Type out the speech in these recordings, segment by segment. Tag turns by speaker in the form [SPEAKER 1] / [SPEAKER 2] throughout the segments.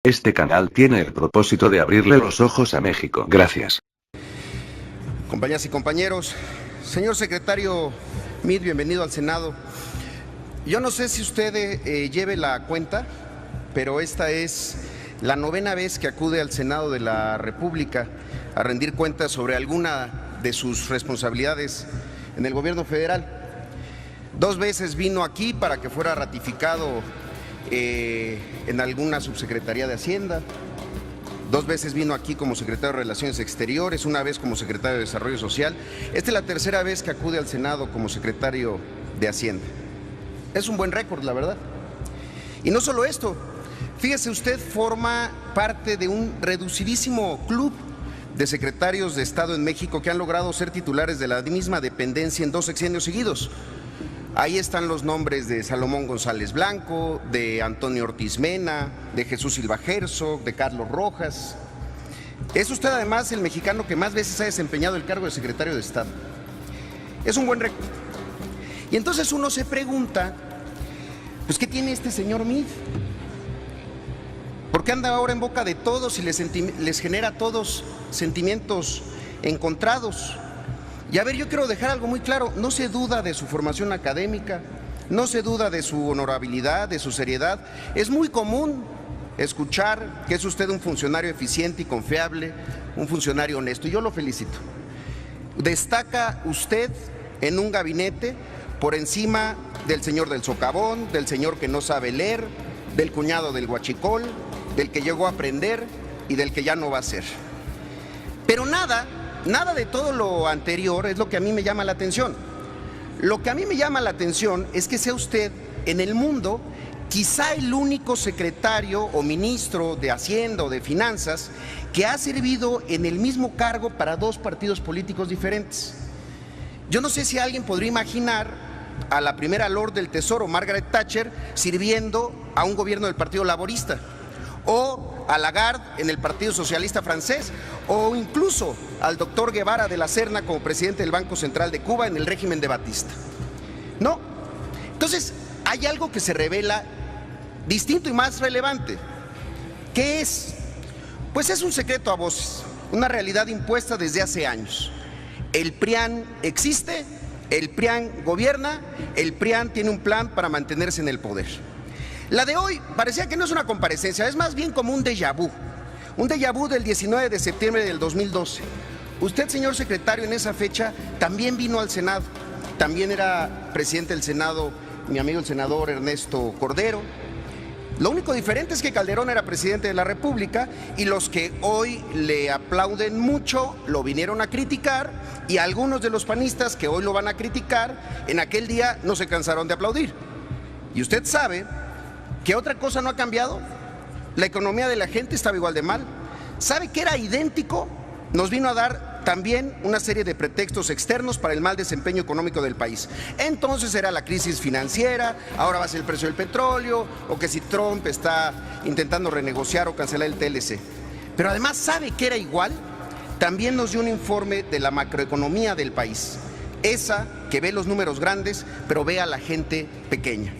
[SPEAKER 1] Este canal tiene el propósito de abrirle los ojos a México. Gracias.
[SPEAKER 2] Compañeras y compañeros, señor secretario Meade, bienvenido al Senado. Yo no sé si usted lleve la cuenta, pero esta es la 9ª vez que acude al Senado de la República a rendir cuentas sobre alguna de sus responsabilidades en el gobierno federal. 2 veces vino aquí para que fuera ratificado en alguna subsecretaría de Hacienda. 2 veces vino aquí como secretario de Relaciones Exteriores, 1 vez como secretario de Desarrollo Social. Esta es la 3ª vez que acude al Senado como secretario de Hacienda. Es un buen récord, la verdad. Y no solo esto, fíjese usted, forma parte de un reducidísimo club de secretarios de Estado en México que han logrado ser titulares de la misma dependencia en 2 sexenios seguidos. Ahí están los nombres de Salomón González Blanco, de Antonio Ortiz Mena, de Jesús Silva Herzog, de Carlos Rojas. Es usted además el mexicano que más veces ha desempeñado el cargo de secretario de Estado. Es un buen récord. Y entonces uno se pregunta, pues ¿qué tiene este señor Meade? ¿Por qué anda ahora en boca de todos y les genera a todos sentimientos encontrados? Y a ver, yo quiero dejar algo muy claro, no se duda de su formación académica, no se duda de su honorabilidad, de su seriedad. Es muy común escuchar que es usted un funcionario eficiente y confiable, un funcionario honesto, y yo lo felicito. Destaca usted en un gabinete por encima del señor del socavón, del señor que no sabe leer, del cuñado del huachicol, del que llegó a aprender y del que ya no va a ser. Pero nada de todo lo anterior es lo que a mí me llama la atención. Lo que a mí me llama la atención es que sea usted en el mundo quizá el único secretario o ministro de Hacienda o de Finanzas que ha servido en el mismo cargo para 2 partidos políticos diferentes. Yo no sé si alguien podría imaginar a la primera Lord del Tesoro, Margaret Thatcher, sirviendo a un gobierno del Partido Laborista, o a Lagarde en el Partido Socialista francés, o incluso al doctor Guevara de la Serna como presidente del Banco Central de Cuba en el régimen de Batista. No. Entonces, hay algo que se revela distinto y más relevante. ¿Qué es? Pues es un secreto a voces, una realidad impuesta desde hace años. El PRIAN existe, el PRIAN gobierna, el PRIAN tiene un plan para mantenerse en el poder. La de hoy parecía que no es una comparecencia, es más bien como un déjà vu del 19 de septiembre del 2012. Usted, señor secretario, en esa fecha también vino al Senado, también era presidente del Senado mi amigo el senador Ernesto Cordero. Lo único diferente es que Calderón era presidente de la República y los que hoy le aplauden mucho lo vinieron a criticar, y algunos de los panistas que hoy lo van a criticar, en aquel día no se cansaron de aplaudir. Y usted sabe que otra cosa no ha cambiado. La economía de la gente estaba igual de mal. ¿Sabe que era idéntico? Nos vino a dar también una serie de pretextos externos para el mal desempeño económico del país. Entonces era la crisis financiera, ahora va a ser el precio del petróleo, o que si Trump está intentando renegociar o cancelar el TLC. Pero además, ¿sabe que era igual? También nos dio un informe de la macroeconomía del país, esa que ve los números grandes, pero ve a la gente pequeña.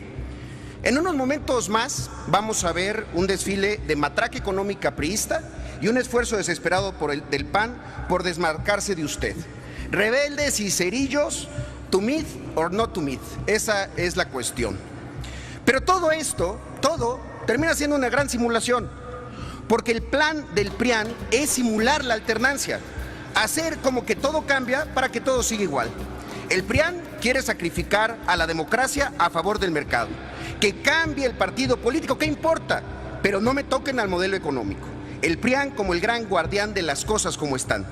[SPEAKER 2] En unos momentos más vamos a ver un desfile de matraca económica priista y un esfuerzo desesperado del PAN por desmarcarse de usted. Rebeldes y cerillos, to Meade or not to Meade, esa es la cuestión. Pero todo esto, termina siendo una gran simulación, porque el plan del PRIAN es simular la alternancia, hacer como que todo cambia para que todo siga igual. El PRIAN quiere sacrificar a la democracia a favor del mercado. Que cambie el partido político, ¿qué importa? Pero no me toquen al modelo económico. El PRIAN como el gran guardián de las cosas como están.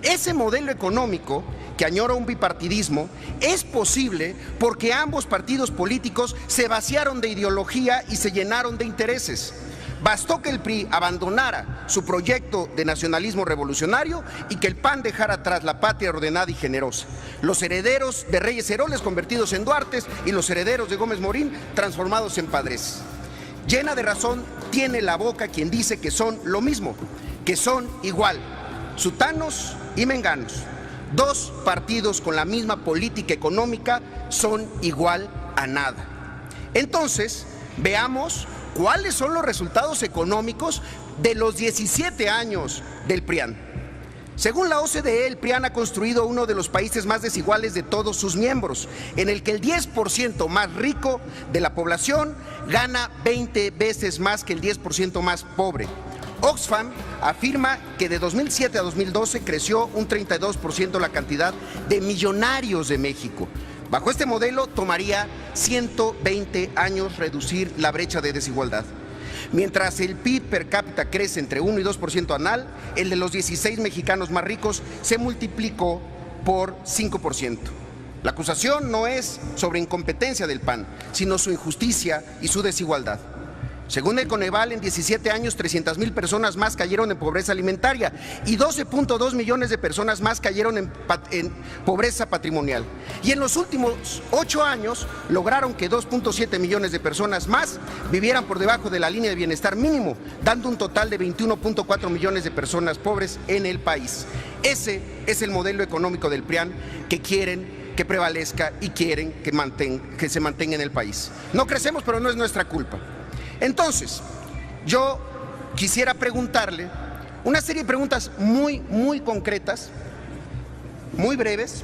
[SPEAKER 2] Ese modelo económico que añora un bipartidismo es posible porque ambos partidos políticos se vaciaron de ideología y se llenaron de intereses. Bastó que el PRI abandonara su proyecto de nacionalismo revolucionario y que el PAN dejara atrás la patria ordenada y generosa. Los herederos de Reyes Heroles convertidos en Duartes y los herederos de Gómez Morín transformados en Padres. Llena de razón tiene la boca quien dice que son lo mismo, que son igual, sutanos y menganos. 2 partidos con la misma política económica son igual a nada. Entonces, veamos ¿cuáles son los resultados económicos de los 17 años del PRIAN? Según la OCDE, el PRIAN ha construido uno de los países más desiguales de todos sus miembros, en el que el 10% más rico de la población gana 20 veces más que el 10% más pobre. Oxfam afirma que de 2007 a 2012 creció un 32% la cantidad de millonarios de México. Bajo este modelo tomaría 120 años reducir la brecha de desigualdad. Mientras el PIB per cápita crece entre 1 y 2% anual, el de los 16 mexicanos más ricos se multiplicó por 5%. La acusación no es sobre incompetencia del PAN, sino su injusticia y su desigualdad. Según el Coneval, en 17 años 300,000 personas más cayeron en pobreza alimentaria y 12.2 millones de personas más cayeron en pobreza patrimonial. Y en los últimos 8 años lograron que 2.7 millones de personas más vivieran por debajo de la línea de bienestar mínimo, dando un total de 21.4 millones de personas pobres en el país. Ese es el modelo económico del PRIAN que quieren que prevalezca y quieren que se mantenga en el país. No crecemos, pero no es nuestra culpa. Entonces, yo quisiera preguntarle una serie de preguntas muy concretas, muy breves,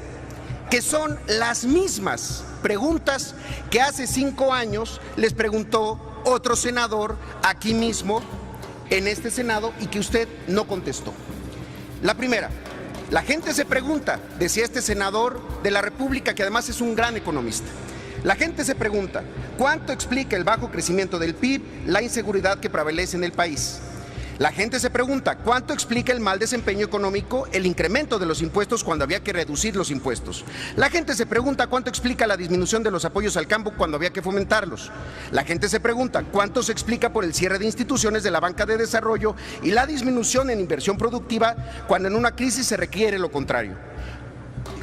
[SPEAKER 2] que son las mismas preguntas que hace 5 años les preguntó otro senador aquí mismo, en este Senado, y que usted no contestó. La primera, la gente se pregunta, decía este senador de la República, que además es un gran economista. La gente se pregunta, ¿cuánto explica el bajo crecimiento del PIB la inseguridad que prevalece en el país? La gente se pregunta, ¿cuánto explica el mal desempeño económico el incremento de los impuestos cuando había que reducir los impuestos? La gente se pregunta, ¿cuánto explica la disminución de los apoyos al campo cuando había que fomentarlos? La gente se pregunta, ¿cuánto se explica por el cierre de instituciones de la banca de desarrollo y la disminución en inversión productiva cuando en una crisis se requiere lo contrario?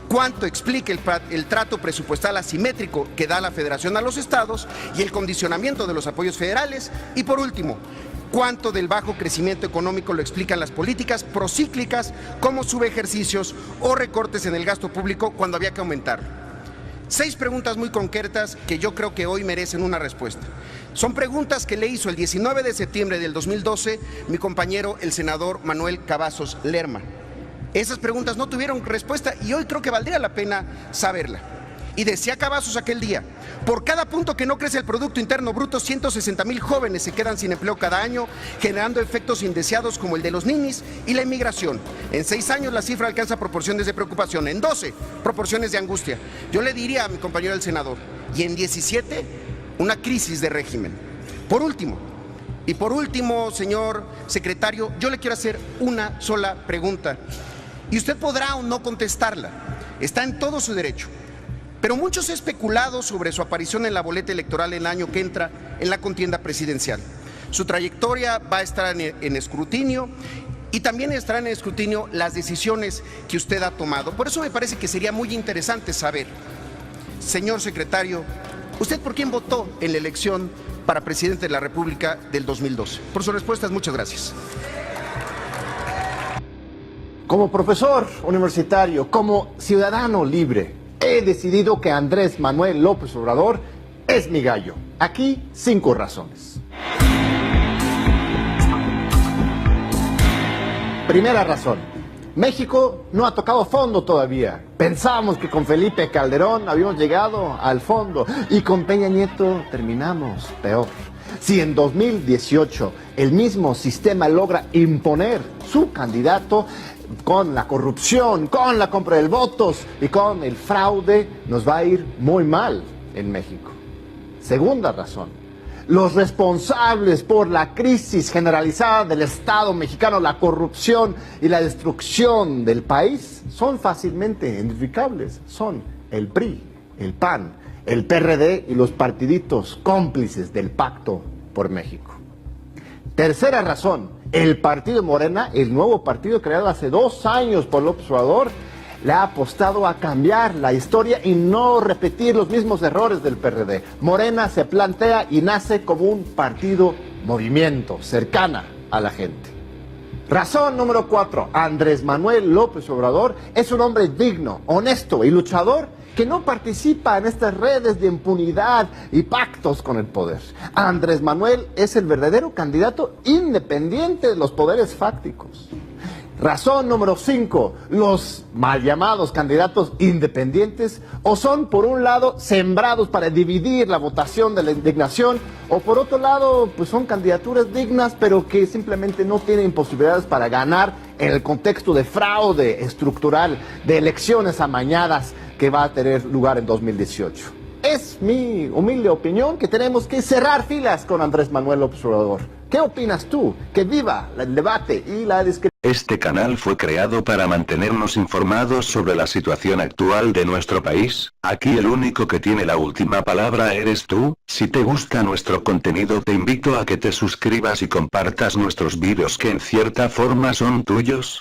[SPEAKER 2] ¿Cuánto explica el trato presupuestal asimétrico que da la Federación a los estados y el condicionamiento de los apoyos federales? Y por último, ¿cuánto del bajo crecimiento económico lo explican las políticas procíclicas como subejercicios o recortes en el gasto público cuando había que aumentarlo? 6 preguntas muy concretas que yo creo que hoy merecen una respuesta. Son preguntas que le hizo el 19 de septiembre del 2012 mi compañero el senador Manuel Cavazos Lerma. Esas preguntas no tuvieron respuesta y hoy creo que valdría la pena saberla. Y decía Cavazos aquel día, por cada punto que no crece el Producto Interno Bruto, 160,000 jóvenes se quedan sin empleo cada año, generando efectos indeseados como el de los ninis y la inmigración. En 6 años la cifra alcanza proporciones de preocupación, en 12 proporciones de angustia. Yo le diría a mi compañero el senador, y en 17 una crisis de régimen. Por último, señor secretario, yo le quiero hacer una sola pregunta. Y usted podrá o no contestarla, está en todo su derecho. Pero mucho se ha especulado sobre su aparición en la boleta electoral el año que entra en la contienda presidencial. Su trayectoria va a estar en escrutinio y también estarán en escrutinio las decisiones que usted ha tomado. Por eso me parece que sería muy interesante saber, señor secretario, ¿usted por quién votó en la elección para presidente de la República del 2012? Por sus respuestas, muchas gracias.
[SPEAKER 3] Como profesor universitario, como ciudadano libre, he decidido que Andrés Manuel López Obrador es mi gallo. Aquí 5 razones. Primera razón, México no ha tocado fondo todavía. Pensábamos que con Felipe Calderón habíamos llegado al fondo y con Peña Nieto terminamos peor. Si en 2018 el mismo sistema logra imponer su candidato, con la corrupción, con la compra de votos y con el fraude, nos va a ir muy mal en México. Segunda razón, los responsables por la crisis generalizada del Estado mexicano, la corrupción y la destrucción del país, son fácilmente identificables. Son el PRI, el PAN, el PRD y los partiditos cómplices del Pacto por México. Tercera razón, el partido Morena, el nuevo partido creado hace 2 años por López Obrador, le ha apostado a cambiar la historia y no repetir los mismos errores del PRD. Morena se plantea y nace como un partido movimiento, cercana a la gente. Razón número 4. Andrés Manuel López Obrador es un hombre digno, honesto y luchador que no participa en estas redes de impunidad y pactos con el poder. Andrés Manuel es el verdadero candidato independiente de los poderes fácticos. Razón número 5. Los mal llamados candidatos independientes o son por un lado sembrados para dividir la votación de la indignación o por otro lado pues son candidaturas dignas pero que simplemente no tienen posibilidades para ganar en el contexto de fraude estructural, de elecciones amañadas que va a tener lugar en 2018. Es mi humilde opinión que tenemos que cerrar filas con Andrés Manuel López Obrador. ¿Qué opinas tú? Que viva el debate y la discusión.
[SPEAKER 1] Este canal fue creado para mantenernos informados sobre la situación actual de nuestro país. Aquí el único que tiene la última palabra eres tú. Si te gusta nuestro contenido te invito a que te suscribas y compartas nuestros vídeos que en cierta forma son tuyos.